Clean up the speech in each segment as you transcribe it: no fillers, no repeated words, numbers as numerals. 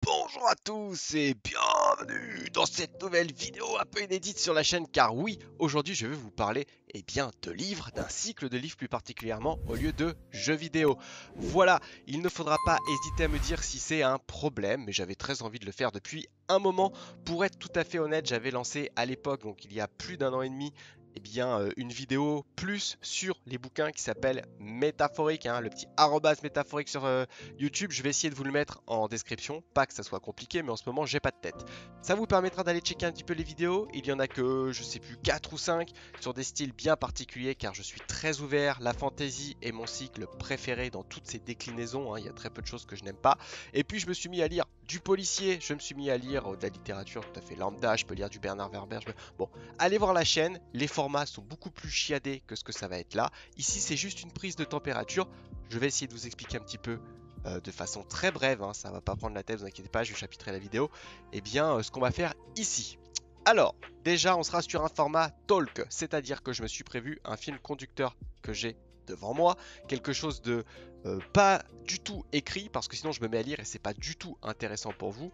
Bonjour à tous et bienvenue dans cette nouvelle vidéo un peu inédite sur la chaîne car oui, aujourd'hui je vais vous parler de livres, d'un cycle de livres plus particulièrement au lieu de jeux vidéo. Voilà, il ne faudra pas hésiter à me dire si c'est un problème, mais j'avais très envie de le faire depuis un moment. Pour être tout à fait honnête, j'avais lancé à l'époque, donc il y a plus d'un an et demi, une vidéo plus sur les bouquins qui s'appelle Métaphorique, le petit arrobas métaphorique sur YouTube. Je vais essayer de vous le mettre en description, pas que ça soit compliqué, mais en ce moment j'ai pas de tête. Ça vous permettra d'aller checker un petit peu les vidéos. Il y en a que je sais plus 4 ou 5 sur des styles bien particuliers car je suis très ouvert. La fantasy est mon cycle préféré dans toutes ses déclinaisons, il y a très peu de choses que je n'aime pas. Et puis je me suis mis à lire du policier, je me suis mis à lire de la littérature tout à fait lambda, je peux lire du Bernard Werber. Bon, allez voir la chaîne, les formats sont beaucoup plus chiadés que ce que ça va être là. Ici c'est juste une prise de température. Je vais essayer de vous expliquer un petit peu de façon très brève, ça va pas prendre la tête, vous inquiétez pas, je vais chapitrer la vidéo, ce qu'on va faire ici. Alors, déjà, on sera sur un format talk, c'est-à-dire que je me suis prévu un film conducteur que j'ai devant moi, quelque chose de pas du tout écrit, parce que sinon je me mets à lire et c'est pas du tout intéressant pour vous.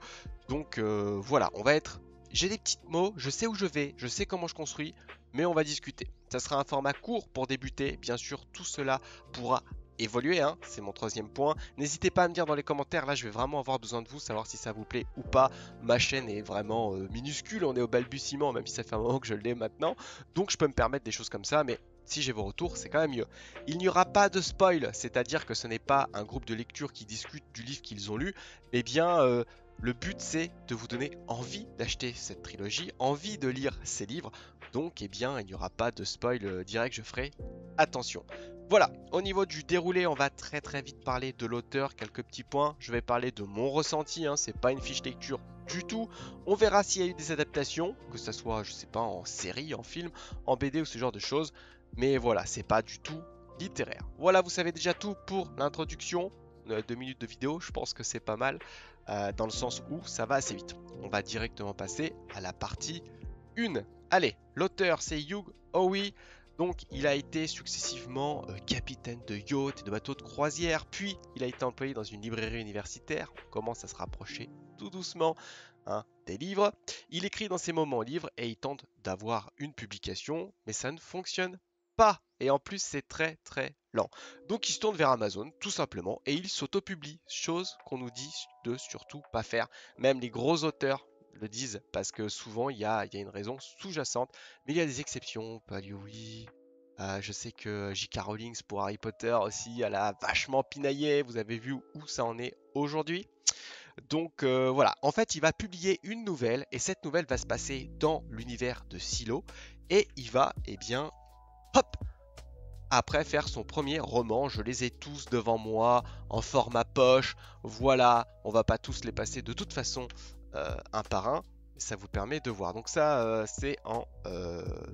Donc voilà, on va être... J'ai des petits mots, je sais où je vais, je sais comment je construis, mais on va discuter. Ça sera un format court pour débuter, bien sûr, tout cela pourra évoluer, c'est mon troisième point. N'hésitez pas à me dire dans les commentaires, là je vais vraiment avoir besoin de vous, savoir si ça vous plaît ou pas. Ma chaîne est vraiment minuscule, on est au balbutiement, même si ça fait un moment que je l'ai maintenant. Donc je peux me permettre des choses comme ça, mais si j'ai vos retours, c'est quand même mieux. Il n'y aura pas de spoil, c'est-à-dire que ce n'est pas un groupe de lecture qui discute du livre qu'ils ont lu, mais bien le but c'est de vous donner envie d'acheter cette trilogie, envie de lire ces livres. Donc il n'y aura pas de spoil direct, je ferai attention. Voilà, au niveau du déroulé, on va très vite parler de l'auteur, quelques petits points. Je vais parler de mon ressenti, c'est pas une fiche lecture du tout. On verra s'il y a eu des adaptations, que ce soit, je sais pas, en série, en film, en BD ou ce genre de choses. Mais voilà, c'est pas du tout littéraire. Voilà, vous savez déjà tout pour l'introduction. 2 minutes de vidéo, je pense que c'est pas mal, dans le sens où ça va assez vite. On va directement passer à la partie 1. Allez, l'auteur c'est Hugh Howey. Donc il a été successivement capitaine de yacht et de bateau de croisière, puis il a été employé dans une librairie universitaire. On commence à se rapprocher tout doucement des livres. Il écrit dans ses moments libres et il tente d'avoir une publication, mais ça ne fonctionne pas. Et en plus c'est très lent. Donc il se tourne vers Amazon tout simplement et il s'auto-publie, chose qu'on nous dit de surtout pas faire. Même les gros auteurs le disent parce que souvent il y a une raison sous-jacente, mais il y a des exceptions. Palioui, je sais que J.K. Rowling pour Harry Potter aussi, elle a vachement pinaillé. Vous avez vu où ça en est aujourd'hui. Donc voilà, en fait il va publier une nouvelle et cette nouvelle va se passer dans l'univers de Silo et il va, hop, après faire son premier roman. Je les ai tous devant moi en format poche. Voilà, on va pas tous les passer de toute façon un par un. Ça vous permet de voir. Donc ça, c'est en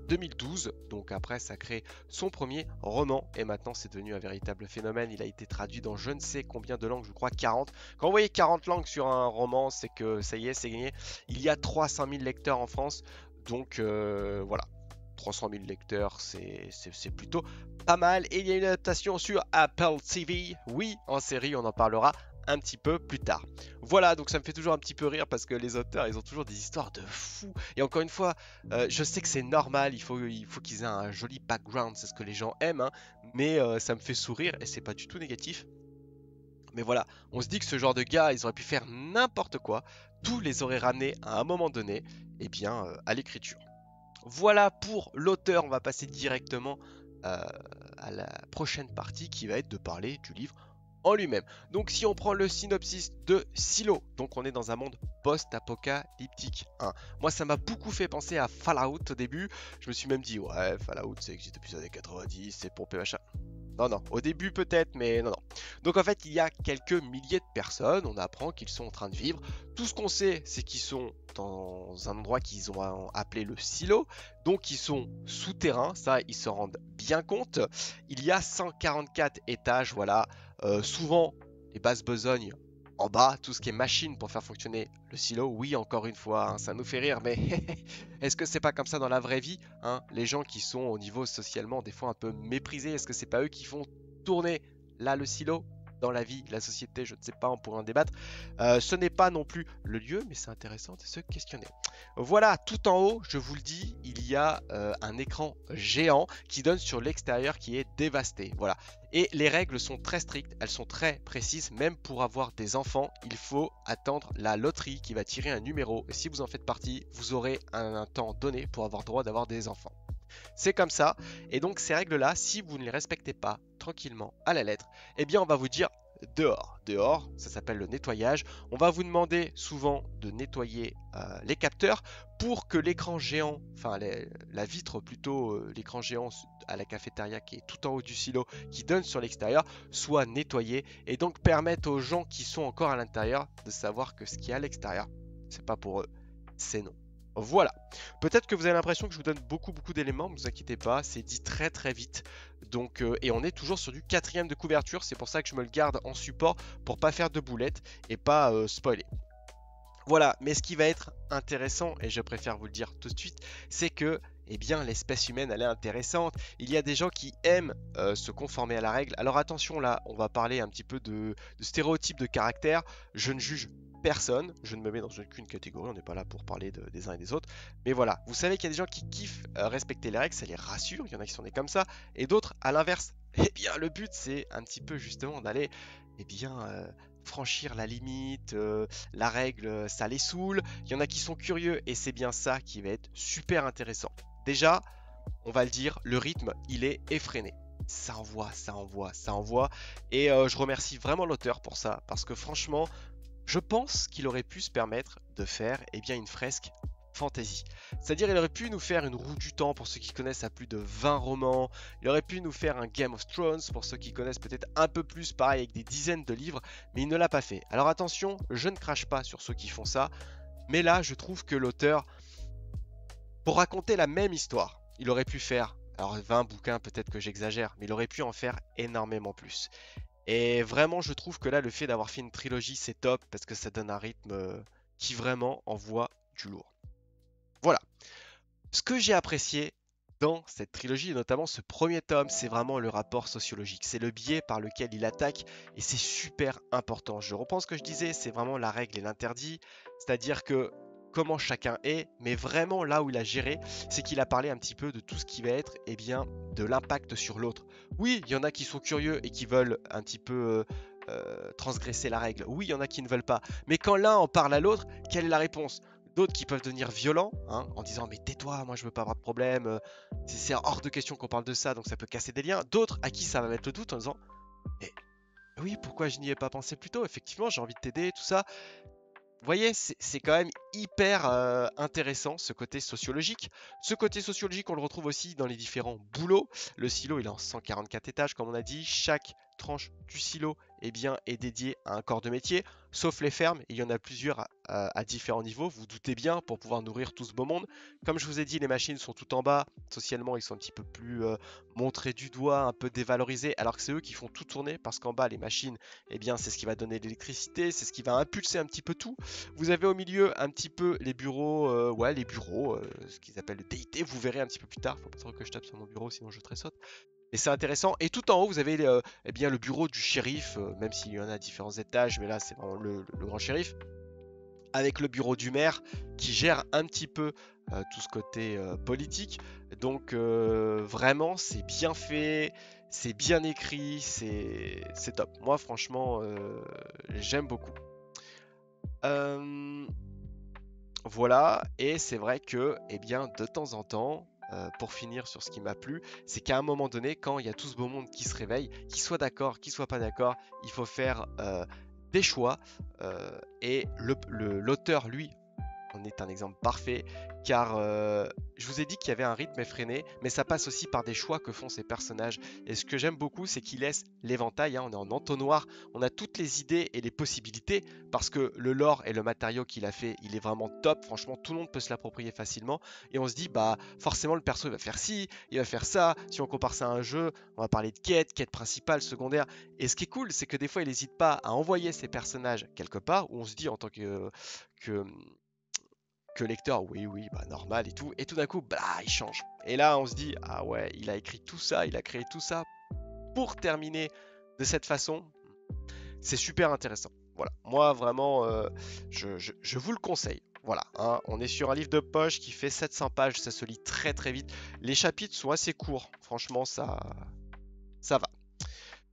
2012. Donc après, ça crée son premier roman. Et maintenant, c'est devenu un véritable phénomène. Il a été traduit dans je ne sais combien de langues, je crois 40. Quand vous voyez 40 langues sur un roman, c'est que ça y est, c'est gagné. Il y a 300 000 lecteurs en France. Donc voilà. 300 000 lecteurs, c'est plutôt pas mal. Et il y a une adaptation sur Apple TV. Oui, en série, on en parlera un petit peu plus tard. Voilà, donc ça me fait toujours un petit peu rire parce que les auteurs, ils ont toujours des histoires de fous. Et encore une fois, je sais que c'est normal, il faut qu'ils aient un joli background, c'est ce que les gens aiment, mais ça me fait sourire et c'est pas du tout négatif. Mais voilà, on se dit que ce genre de gars, ils auraient pu faire n'importe quoi, tout les aurait ramenés à un moment donné, à l'écriture. Voilà pour l'auteur, on va passer directement euh, à la prochaine partie qui va être de parler du livre en lui-même. Donc si on prend le synopsis de Silo, donc on est dans un monde post-apocalyptique. Moi ça m'a beaucoup fait penser à Fallout au début, je me suis même dit ouais Fallout ça existe depuis les années 90, c'est pompé machin. Non, non, au début peut-être, mais non, non. Donc en fait, il y a quelques milliers de personnes, on apprend qu'ils sont en train de vivre. Tout ce qu'on sait, c'est qu'ils sont dans un endroit qu'ils ont appelé le silo, donc ils sont souterrains, ça ils se rendent bien compte. Il y a 144 étages, voilà. Souvent, les basses besognes en bas, tout ce qui est machine pour faire fonctionner le silo. Oui, encore une fois, ça nous fait rire, mais est-ce que c'est pas comme ça dans la vraie vie, Les gens qui sont au niveau socialement des fois un peu méprisés, est-ce que c'est pas eux qui font tourner là le silo? dans la vie, la société, je ne sais pas, on pourrait en débattre. Ce n'est pas non plus le lieu, mais c'est intéressant de se questionner. Voilà, tout en haut, je vous le dis, il y a un écran géant qui donne sur l'extérieur qui est dévasté. Voilà. Et les règles sont très strictes, elles sont très précises. Même pour avoir des enfants, il faut attendre la loterie qui va tirer un numéro. Et si vous en faites partie, vous aurez un temps donné pour avoir droit d'avoir des enfants. C'est comme ça. Et donc ces règles-là, si vous ne les respectez pas tranquillement à la lettre, eh bien on va vous dire dehors. Dehors, ça s'appelle le nettoyage. On va vous demander souvent de nettoyer les capteurs pour que l'écran géant, enfin la vitre plutôt, l'écran géant à la cafétéria qui est tout en haut du silo, qui donne sur l'extérieur, soit nettoyé et donc permettre aux gens qui sont encore à l'intérieur de savoir que ce qui est à l'extérieur, c'est pas pour eux, c'est non. Voilà. Peut-être que vous avez l'impression que je vous donne beaucoup d'éléments, ne vous inquiétez pas, c'est dit très très vite. Donc, et on est toujours sur du 4e de couverture, c'est pour ça que je me le garde en support pour pas faire de boulettes et pas spoiler. Voilà, mais ce qui va être intéressant, et je préfère vous le dire tout de suite, c'est que eh bien, l'espèce humaine, elle est intéressante. Il y a des gens qui aiment se conformer à la règle. Alors attention, là, on va parler un petit peu de stéréotypes de caractère. Je ne juge personne, je ne me mets dans aucune catégorie, on n'est pas là pour parler des uns et des autres. Mais voilà, vous savez qu'il y a des gens qui kiffent respecter les règles, ça les rassure, il y en a qui sont nés comme ça, et d'autres à l'inverse. Eh bien, le but, c'est un petit peu justement d'aller, eh bien, franchir la limite, la règle, ça les saoule. Il y en a qui sont curieux, et c'est bien ça qui va être super intéressant. Déjà, on va le dire, le rythme, il est effréné. Ça envoie, ça envoie, ça envoie. Et je remercie vraiment l'auteur pour ça, parce que franchement, je pense qu'il aurait pu se permettre de faire eh bien, une fresque fantasy. C'est-à-dire il aurait pu nous faire une roue du temps pour ceux qui connaissent à plus de 20 romans, il aurait pu nous faire un Game of Thrones pour ceux qui connaissent peut-être un peu plus, pareil avec des dizaines de livres, mais il ne l'a pas fait. Alors attention, je ne crache pas sur ceux qui font ça, mais là je trouve que l'auteur, pour raconter la même histoire, il aurait pu faire, alors 20 bouquins peut-être que j'exagère, mais il aurait pu en faire énormément plus. Et vraiment, je trouve que là, le fait d'avoir fait une trilogie, c'est top parce que ça donne un rythme qui vraiment envoie du lourd. Voilà. Ce que j'ai apprécié dans cette trilogie, et notamment ce premier tome, c'est vraiment le rapport sociologique. C'est le biais par lequel il attaque et c'est super important. Je reprends ce que je disais, c'est vraiment la règle et l'interdit. C'est-à-dire que comment chacun est, mais vraiment là où il a géré, c'est qu'il a parlé un petit peu de tout ce qui va être eh bien, de l'impact sur l'autre. Oui, il y en a qui sont curieux et qui veulent un petit peu transgresser la règle. Oui, il y en a qui ne veulent pas. Mais quand l'un en parle à l'autre, quelle est la réponse? D'autres qui peuvent devenir violents, hein, en disant mais tais-toi, moi je veux pas avoir de problème, c'est hors de question qu'on parle de ça, donc ça peut casser des liens. D'autres à qui ça va mettre le doute en disant mais oui, pourquoi je n'y ai pas pensé plus tôt? Effectivement, j'ai envie de t'aider, tout ça. Vous voyez, c'est quand même hyper intéressant ce côté sociologique. Ce côté sociologique, on le retrouve aussi dans les différents boulots. Le silo, il est en 144 étages, comme on a dit. Chaque tranche du silo eh bien, est dédiée à un corps de métier, sauf les fermes. Il y en a plusieurs à différents niveaux. Vous, vous doutez bien, pour pouvoir nourrir tout ce beau monde. Comme je vous ai dit, les machines sont tout en bas. Socialement, ils sont un petit peu plus montrés du doigt, un peu dévalorisés, alors que c'est eux qui font tout tourner, parce qu'en bas, les machines, eh bien, c'est ce qui va donner l'électricité, c'est ce qui va impulser un petit peu tout. Vous avez au milieu un petit peu les bureaux, ce qu'ils appellent le DIT. Vous verrez un petit peu plus tard. Faut pas trop que je tape sur mon bureau, sinon je tressaute. Et c'est intéressant. Et tout en haut, vous avez eh bien, le bureau du shérif, même s'il y en a à différents étages, mais là, c'est vraiment le grand shérif. Avec le bureau du maire qui gère un petit peu tout ce côté politique. Donc vraiment, c'est bien fait, c'est bien écrit, c'est top. Moi, franchement, j'aime beaucoup. Voilà, et c'est vrai que, eh bien, de temps en temps, pour finir sur ce qui m'a plu, c'est qu'à un moment donné, quand il y a tout ce beau monde qui se réveille, qu'il soit d'accord, qu'il soit pas d'accord, il faut faire des choix. Et l'auteur, lui, en est un exemple parfait, car je vous ai dit qu'il y avait un rythme effréné, mais ça passe aussi par des choix que font ces personnages. Et ce que j'aime beaucoup, c'est qu'il laisse l'éventail, hein, on est en entonnoir, on a toutes les idées et les possibilités, parce que le lore et le matériau qu'il a fait, il est vraiment top, franchement, tout le monde peut se l'approprier facilement, et on se dit, bah forcément, le perso, il va faire ci, il va faire ça, si on compare ça à un jeu, on va parler de quête principale, secondaire, et ce qui est cool, c'est que des fois, il n'hésite pas à envoyer ses personnages quelque part, où on se dit en tant que lecteur, oui, bah normal et tout d'un coup, bah, il change. Et là, on se dit, ah ouais, il a écrit tout ça, il a créé tout ça pour terminer de cette façon. C'est super intéressant. Voilà, moi vraiment, je vous le conseille. Voilà, hein, on est sur un livre de poche qui fait 700 pages, ça se lit très très vite. Les chapitres sont assez courts, franchement ça va.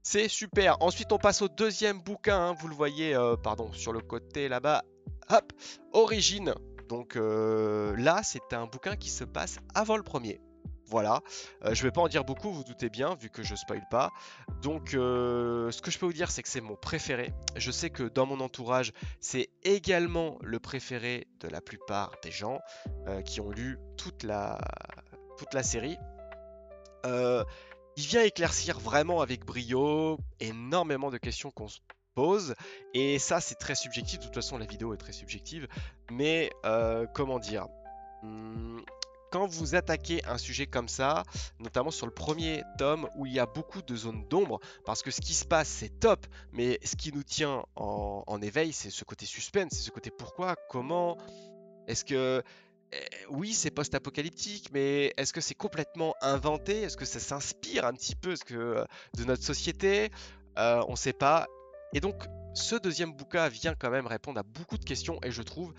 C'est super. Ensuite, on passe au deuxième bouquin, hein, vous le voyez, pardon, sur le côté là-bas. Hop, Origine. Donc là, c'est un bouquin qui se passe avant le premier. Voilà, je vais pas en dire beaucoup, vous doutez bien, vu que je spoil pas. Donc, ce que je peux vous dire, c'est que c'est mon préféré. Je sais que dans mon entourage, c'est également le préféré de la plupart des gens qui ont lu toute la série. Euh, il vient éclaircir vraiment avec brio énormément de questions qu'on se pose. Et ça, c'est très subjectif. De toute façon, la vidéo est très subjective. Mais comment dire quand vous attaquez un sujet comme ça, notamment sur le premier tome où il y a beaucoup de zones d'ombre, parce que ce qui se passe c'est top, mais ce qui nous tient en éveil, c'est ce côté suspense, c'est ce côté pourquoi, comment, est-ce que oui, c'est post-apocalyptique, mais est-ce que c'est complètement inventé? Est-ce que ça s'inspire un petit peu de notre société? On ne sait pas. Et donc, ce deuxième bouquin vient quand même répondre à beaucoup de questions, et je trouve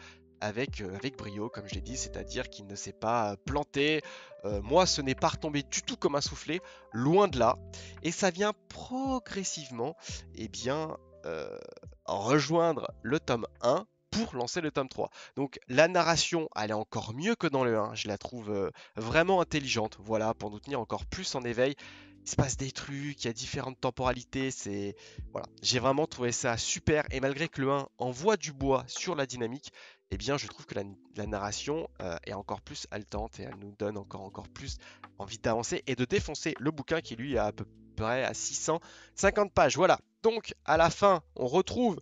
avec brio, comme je l'ai dit, c'est-à-dire qu'il ne s'est pas planté. Moi, ce n'est pas retombé du tout comme un soufflé, loin de là. Et ça vient progressivement, eh bien, rejoindre le tome 1 pour lancer le tome 3. Donc la narration, elle est encore mieux que dans le 1. Je la trouve vraiment intelligente, voilà, pour nous tenir encore plus en éveil. Il se passe des trucs, il y a différentes temporalités, c'est voilà, j'ai vraiment trouvé ça super. Et malgré que le 1 envoie du bois sur la dynamique, eh bien je trouve que la narration est encore plus haletante et elle nous donne encore plus envie d'avancer et de défoncer le bouquin qui lui est à peu près à 650 pages. Voilà. Donc à la fin, on retrouve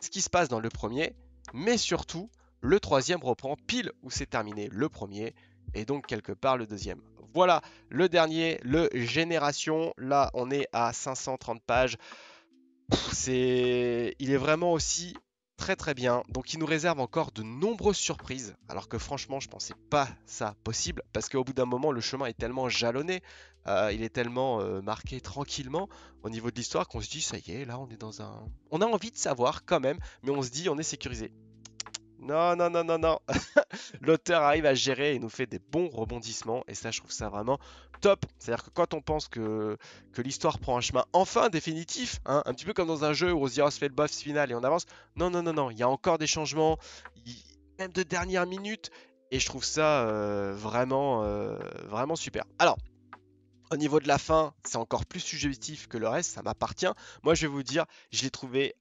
ce qui se passe dans le premier, mais surtout, le troisième reprend pile où s'est terminé le premier, et donc quelque part le deuxième. Voilà, le dernier, le Génération. Là, on est à 530 pages. Il est vraiment aussi très très bien. Donc, il nous réserve encore de nombreuses surprises. Alors que franchement, je pensais pas ça possible. Parce qu'au bout d'un moment, le chemin est tellement jalonné. Il est tellement marqué tranquillement au niveau de l'histoire qu'on se dit, ça y est, là, on est dans un. On a envie de savoir quand même, mais on se dit, on est sécurisé. Non, non, non, non, non. L'auteur arrive à gérer et nous fait des bons rebondissements. Et ça, je trouve ça vraiment top. C'est-à-dire que quand on pense que l'histoire prend un chemin enfin définitif, hein, un petit peu comme dans un jeu où on se dit, oh, on se fait le boss final et on avance. Non, non, non, non. Il y a encore des changements, même de dernière minute. Et je trouve ça vraiment super. Alors, au niveau de la fin, c'est encore plus subjectif que le reste, ça m'appartient. Moi, je vais vous dire, je l'ai trouvé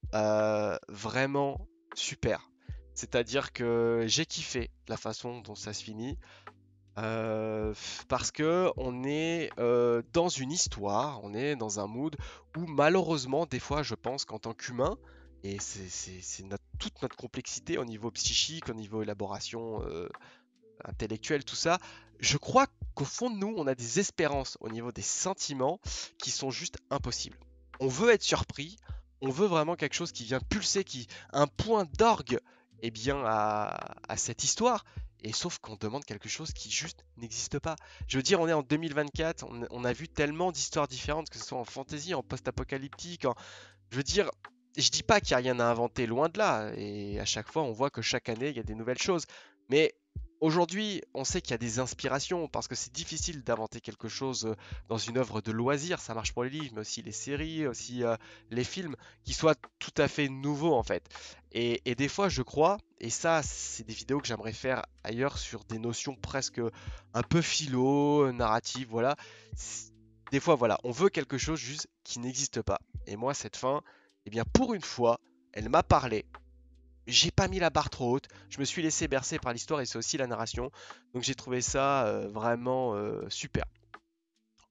vraiment super. C'est-à-dire que j'ai kiffé la façon dont ça se finit. Parce que on est dans une histoire, on est dans un mood où malheureusement, des fois, je pense qu'en tant qu'humain, et c'est toute notre complexité au niveau psychique, au niveau élaboration intellectuelle, tout ça, je crois qu'au fond de nous, on a des espérances au niveau des sentiments qui sont juste impossibles. On veut être surpris, on veut vraiment quelque chose qui vient pulser, un point d'orgue eh bien, à cette histoire. Et sauf qu'on demande quelque chose qui juste n'existe pas. Je veux dire, on est en 2024, on a vu tellement d'histoires différentes, que ce soit en fantasy, en post-apocalyptique. Je veux dire, je dis pas qu'il n'y a rien à inventer, loin de là. Et à chaque fois, on voit que chaque année, il y a des nouvelles choses. Mais aujourd'hui, on sait qu'il y a des inspirations, parce que c'est difficile d'inventer quelque chose dans une œuvre de loisir. Ça marche pour les livres, mais aussi les séries, aussi les films, qui soient tout à fait nouveaux en fait. Et des fois, je crois, et ça, c'est des vidéos que j'aimerais faire ailleurs sur des notions presque un peu philo, narratives, voilà. Des fois, voilà, on veut quelque chose juste qui n'existe pas. Et moi, cette fin, eh bien, pour une fois, elle m'a parlé. J'ai pas mis la barre trop haute. Je me suis laissé bercer par l'histoire et c'est aussi la narration. Donc j'ai trouvé ça vraiment super.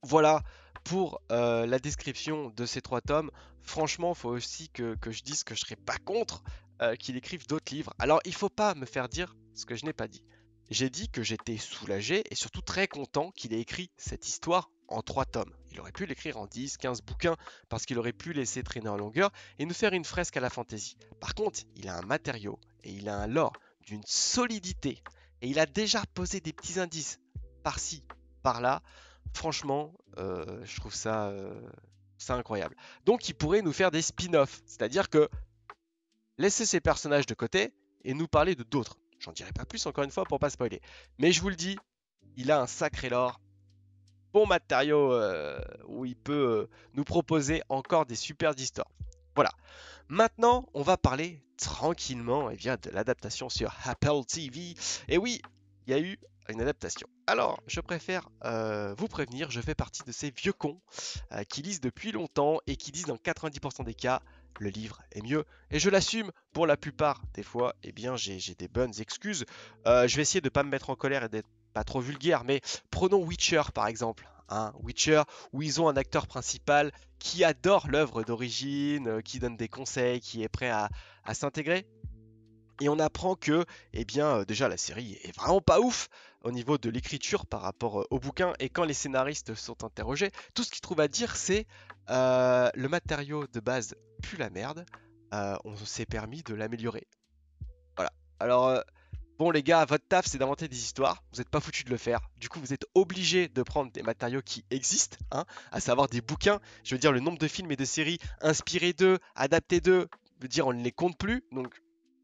Voilà pour la description de ces trois tomes. Franchement, il faut aussi que je dise que je serais pas contre qu'il écrive d'autres livres. Alors, il faut pas me faire dire ce que je n'ai pas dit. J'ai dit que j'étais soulagé et surtout très content qu'il ait écrit cette histoire en trois tomes. Il aurait pu l'écrire en 10, 15 bouquins parce qu'il aurait pu laisser traîner en longueur et nous faire une fresque à la fantaisie. Par contre, il a un matériau et il a un lore d'une solidité et il a déjà posé des petits indices par-ci, par-là. Franchement, je trouve ça C'est incroyable. Donc il pourrait nous faire des spin-offs, c'est-à-dire que laisser ces personnages de côté et nous parler de d'autres. J'en dirai pas plus encore une fois pour pas spoiler. Mais je vous le dis, il a un sacré lore, bon matériau où il peut nous proposer encore des super histoires. Voilà. Maintenant, on va parler tranquillement de l'adaptation sur Apple TV. Et oui, il y a eu une adaptation. Alors, je préfère vous prévenir, je fais partie de ces vieux cons qui lisent depuis longtemps et qui disent dans 90% des cas, le livre est mieux. Et je l'assume, pour la plupart des fois, eh bien j'ai des bonnes excuses. Je vais essayer de ne pas me mettre en colère et d'être pas trop vulgaire, mais prenons Witcher par exemple. Witcher, où ils ont un acteur principal qui adore l'œuvre d'origine, qui donne des conseils, qui est prêt à s'intégrer. Et on apprend que, eh bien, déjà la série est vraiment pas ouf au niveau de l'écriture par rapport au bouquin. Et quand les scénaristes sont interrogés, tout ce qu'ils trouvent à dire, c'est le matériau de base pue la merde. On s'est permis de l'améliorer. Voilà. Alors, bon les gars, votre taf c'est d'inventer des histoires, vous n'êtes pas foutus de le faire. Du coup, vous êtes obligés de prendre des matériaux qui existent, à savoir des bouquins. Je veux dire, le nombre de films et de séries inspirés d'eux, adaptés d'eux, je veux dire, on ne les compte plus. Donc,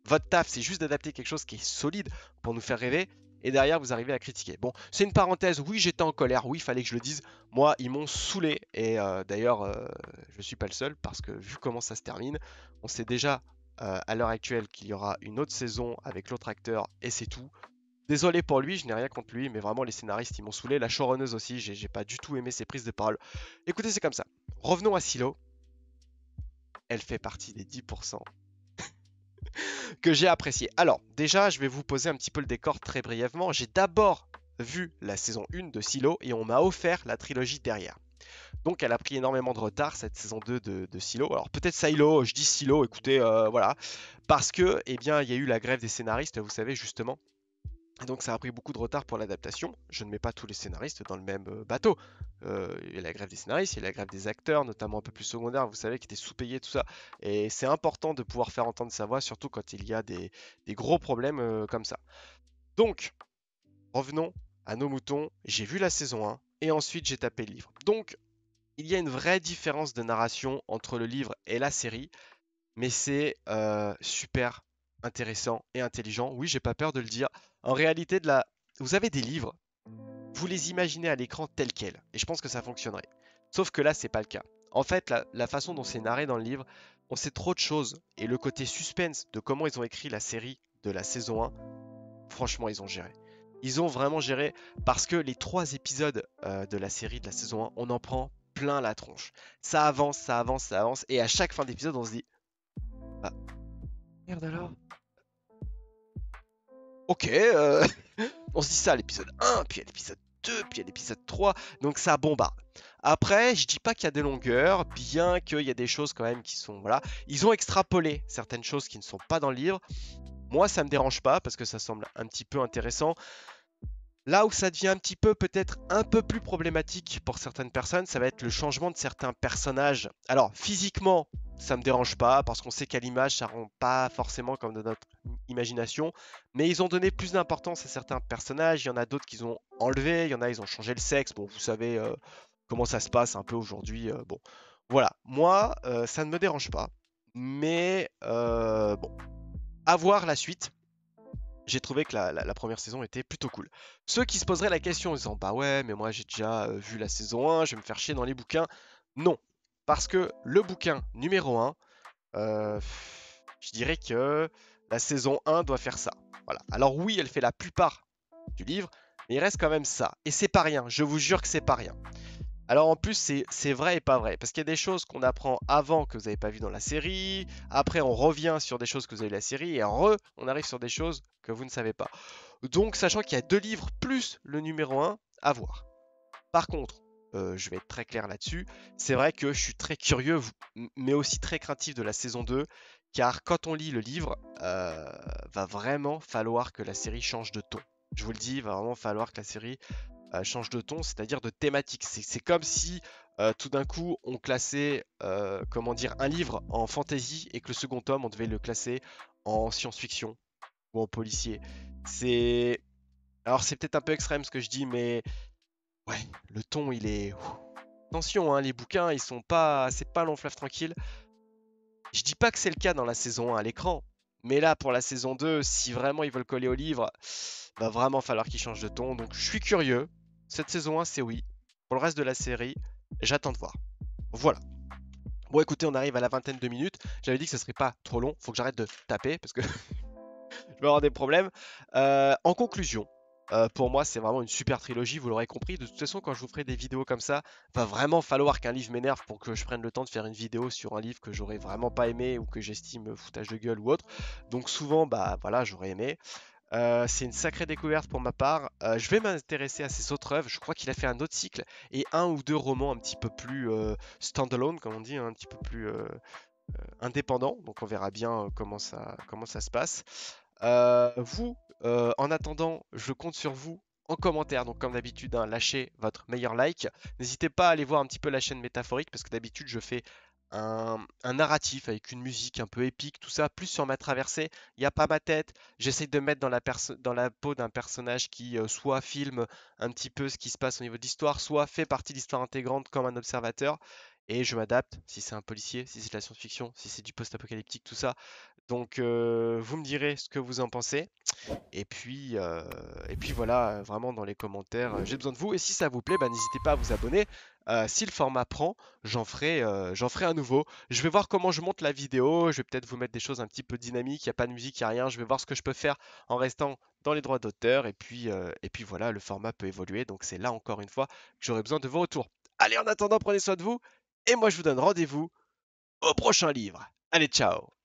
votre taf c'est juste d'adapter quelque chose qui est solide pour nous faire rêver. Et derrière, vous arrivez à critiquer. Bon, c'est une parenthèse. Oui, j'étais en colère. Oui, il fallait que je le dise. Moi, ils m'ont saoulé. Et d'ailleurs, je suis pas le seul parce que vu comment ça se termine, on sait déjà à l'heure actuelle qu'il y aura une autre saison avec l'autre acteur et c'est tout. Désolé pour lui, je n'ai rien contre lui, mais vraiment les scénaristes ils m'ont saoulé. La showrunneuse aussi, j'ai pas du tout aimé ses prises de parole. Écoutez, c'est comme ça. Revenons à Silo. Elle fait partie des 10% que j'ai apprécié. Alors, déjà, je vais vous poser un petit peu le décor très brièvement. J'ai d'abord vu la saison 1 de Silo et on m'a offert la trilogie derrière. Donc elle a pris énormément de retard cette saison 2 de Silo. Alors peut-être Silo, je dis Silo, écoutez, voilà. Parce que, eh bien, il y a eu la grève des scénaristes, vous savez, justement. Et donc ça a pris beaucoup de retard pour l'adaptation. Je ne mets pas tous les scénaristes dans le même bateau. Il y a la grève des scénaristes, il y a la grève des acteurs, notamment un peu plus secondaires, vous savez, qui étaient sous-payés, tout ça. Et c'est important de pouvoir faire entendre sa voix, surtout quand il y a des gros problèmes comme ça. Donc, revenons à nos moutons. J'ai vu la saison 1 et ensuite j'ai tapé le livre. Donc, il y a une vraie différence de narration entre le livre et la série, mais c'est super intéressant et intelligent. Oui, j'ai pas peur de le dire. En réalité, vous avez des livres, vous les imaginez à l'écran tels quels, et je pense que ça fonctionnerait. Sauf que là, c'est pas le cas. En fait, la façon dont c'est narré dans le livre, on sait trop de choses, et le côté suspense de comment ils ont écrit la série de la saison 1, franchement, ils ont géré. Ils ont vraiment géré parce que les 3 épisodes de la série de la saison 1, on en prend plein la tronche. Ça avance, ça avance, ça avance. Et à chaque fin d'épisode, on se dit ah, merde alors. Ok, on se dit ça à l'épisode 1, puis à l'épisode 2, puis à l'épisode 3. Donc ça bombarde. Après, je dis pas qu'il y a des longueurs, bien qu'il y a des choses quand même qui sont. Voilà. Ils ont extrapolé certaines choses qui ne sont pas dans le livre. Moi, ça me dérange pas parce que ça semble un petit peu intéressant. Là où ça devient un petit peu peut-être un peu plus problématique pour certaines personnes, ça va être le changement de certains personnages. Alors physiquement, ça me dérange pas parce qu'on sait qu'à l'image, ça rend pas forcément comme de notre imagination. Mais ils ont donné plus d'importance à certains personnages. Il y en a d'autres qu'ils ont enlevés. Il y en a ils ont changé le sexe. Bon, vous savez comment ça se passe un peu aujourd'hui. Bon, voilà. Moi, ça ne me dérange pas. Mais bon, à voir la suite. J'ai trouvé que la première saison était plutôt cool. Ceux qui se poseraient la question en disant bah ouais, mais moi j'ai déjà vu la saison 1, je vais me faire chier dans les bouquins. Non, parce que le bouquin numéro 1, je dirais que la saison 1 doit faire ça. Voilà. Alors oui, elle fait la plupart du livre, mais il reste quand même ça. Et c'est pas rien, je vous jure que c'est pas rien. Alors en plus, c'est vrai et pas vrai. Parce qu'il y a des choses qu'on apprend avant que vous n'avez pas vu dans la série. Après, on revient sur des choses que vous avez vu dans la série. Et on arrive sur des choses que vous ne savez pas. Donc, sachant qu'il y a 2 livres plus le numéro 1 à voir. Par contre, je vais être très clair là-dessus. C'est vrai que je suis très curieux, mais aussi très craintif de la saison 2. Car quand on lit le livre, va vraiment falloir que la série change de ton. Je vous le dis, il va vraiment falloir que la série change de ton, c'est-à-dire de thématique. C'est comme si tout d'un coup on classait comment dire, un livre en fantasy et que le second tome on devait le classer en science-fiction ou en policier. C'est Alors c'est peut-être un peu extrême ce que je dis, mais ouais, le ton il est Attention, hein, les bouquins, ils sont pas, c'est pas un long fleuve tranquille. Je dis pas que c'est le cas dans la saison 1 à l'écran, mais là, pour la saison 2, si vraiment ils veulent coller au livre, va vraiment falloir qu'ils changent de ton. Donc, je suis curieux. Cette saison 1, c'est oui. Pour le reste de la série, j'attends de voir. Voilà. Bon, écoutez, on arrive à la vingtaine de minutes. J'avais dit que ce serait pas trop long. Faut que j'arrête de taper parce que je vais avoir des problèmes. En conclusion, pour moi, c'est vraiment une super trilogie, vous l'aurez compris. De toute façon, quand je vous ferai des vidéos comme ça, va vraiment falloir qu'un livre m'énerve pour que je prenne le temps de faire une vidéo sur un livre que j'aurais vraiment pas aimé ou que j'estime foutage de gueule ou autre. Donc souvent, bah voilà, j'aurais aimé. C'est une sacrée découverte pour ma part. Je vais m'intéresser à ses autres œuvres. Je crois qu'il a fait un autre cycle et un ou deux romans un petit peu plus standalone, comme on dit, hein, un petit peu plus indépendant. Donc on verra bien comment ça se passe. Vous, en attendant, je compte sur vous en commentaire. Donc comme d'habitude, hein, lâchez votre meilleur like. N'hésitez pas à aller voir un petit peu la chaîne Métaphorique parce que d'habitude je fais un narratif avec une musique un peu épique, tout ça, plus sur ma traversée. Il n'y a pas ma tête. J'essaye de mettre dans la peau d'un personnage qui soit filme un petit peu ce qui se passe au niveau de l'histoire, soit fait partie de l'histoire intégrante comme un observateur. Et je m'adapte si c'est un policier, si c'est de la science-fiction, si c'est du post-apocalyptique, tout ça. Donc, vous me direz ce que vous en pensez. Et puis voilà, vraiment dans les commentaires, j'ai besoin de vous. Et si ça vous plaît, bah, n'hésitez pas à vous abonner. Si le format prend, j'en ferai un nouveau. Je vais voir comment je monte la vidéo. Je vais peut-être vous mettre des choses un petit peu dynamiques. Il n'y a pas de musique, il n'y a rien. Je vais voir ce que je peux faire en restant dans les droits d'auteur. Et puis voilà, le format peut évoluer. Donc c'est là encore une fois que j'aurai besoin de vos retours. Allez, en attendant, prenez soin de vous. Et moi, je vous donne rendez-vous au prochain livre. Allez, ciao!